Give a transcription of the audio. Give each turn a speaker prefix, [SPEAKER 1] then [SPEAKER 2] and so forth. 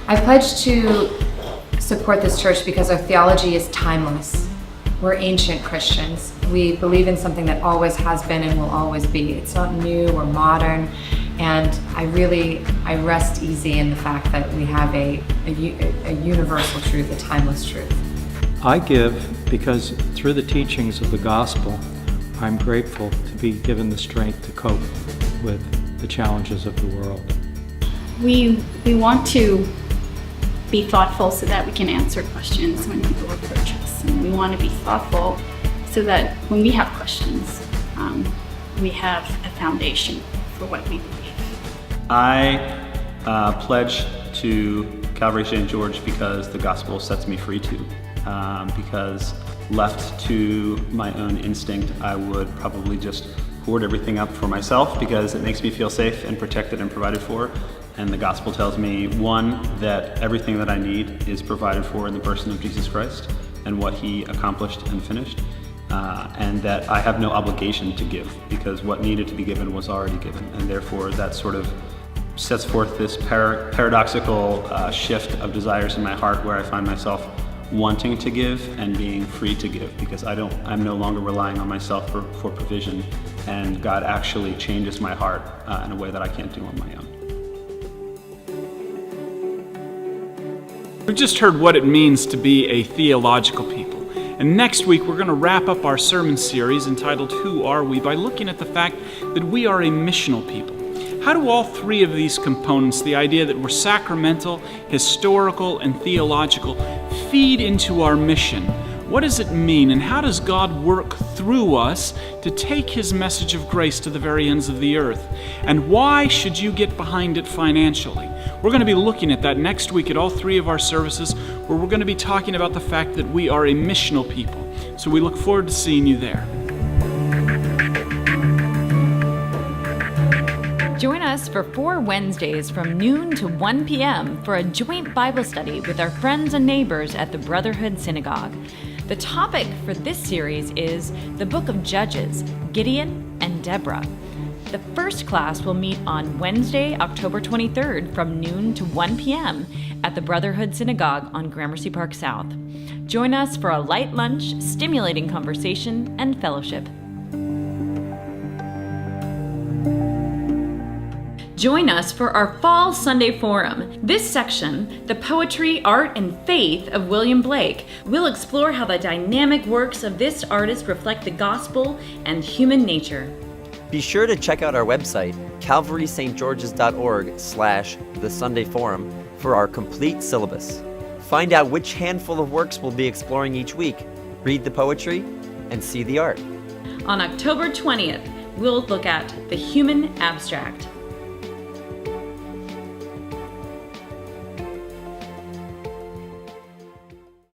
[SPEAKER 1] I pledge to support this church because our theology is timeless. We're ancient Christians. We believe in something that always has been and will always be. It's not new or modern, and I rest easy in the fact that we have a universal truth, a timeless truth.
[SPEAKER 2] I give because through the teachings of the gospel, I'm grateful to be given the strength to cope with the challenges of the world.
[SPEAKER 3] We want to be thoughtful so that we can answer questions when people approach us. And we want to be thoughtful so that when we have questions, we have a foundation for what we believe.
[SPEAKER 4] I pledge to Calvary St. George because the gospel sets me free to. Because left to my own instinct, I would probably just hoard everything up for myself because it makes me feel safe and protected and provided for. And the gospel tells me, one, that everything that I need is provided for in the person of Jesus Christ and what he accomplished and finished, and that I have no obligation to give because what needed to be given was already given. And therefore that sort of sets forth this paradoxical shift of desires in my heart where I find myself wanting to give and being free to give because I'm no longer relying on myself for provision, and God actually changes my heart in a way that I can't do on my own.
[SPEAKER 5] We've just heard what it means to be a theological people. And next week we're going to wrap up our sermon series entitled Who Are We? By looking at the fact that we are a missional people. How do all three of these components, the idea that we're sacramental, historical, and theological, feed into our mission? What does it mean, and how does God work through us to take his message of grace to the very ends of the earth? And why should you get behind it financially? We're going to be looking at that next week at all three of our services, where we're going to be talking about the fact that we are a missional people. So we look forward to seeing you there.
[SPEAKER 6] Join us for 4 Wednesdays from noon to 1 p.m. for a joint Bible study with our friends and neighbors at the Brotherhood Synagogue. The topic for this series is the book of Judges, Gideon and Deborah. The first class will meet on Wednesday, October 23rd from noon to 1 p.m. at the Brotherhood Synagogue on Gramercy Park South. Join us for a light lunch, stimulating conversation, and fellowship. Join us for our Fall Sunday Forum. This section, The Poetry, Art, and Faith of William Blake, will explore how the dynamic works of this artist reflect the gospel and human nature.
[SPEAKER 7] Be sure to check out our website, calvarystgeorges.org/The Sunday Forum, for our complete syllabus. Find out which handful of works we'll be exploring each week, read the poetry, and see the art.
[SPEAKER 6] On October 20th, we'll look at the human abstract.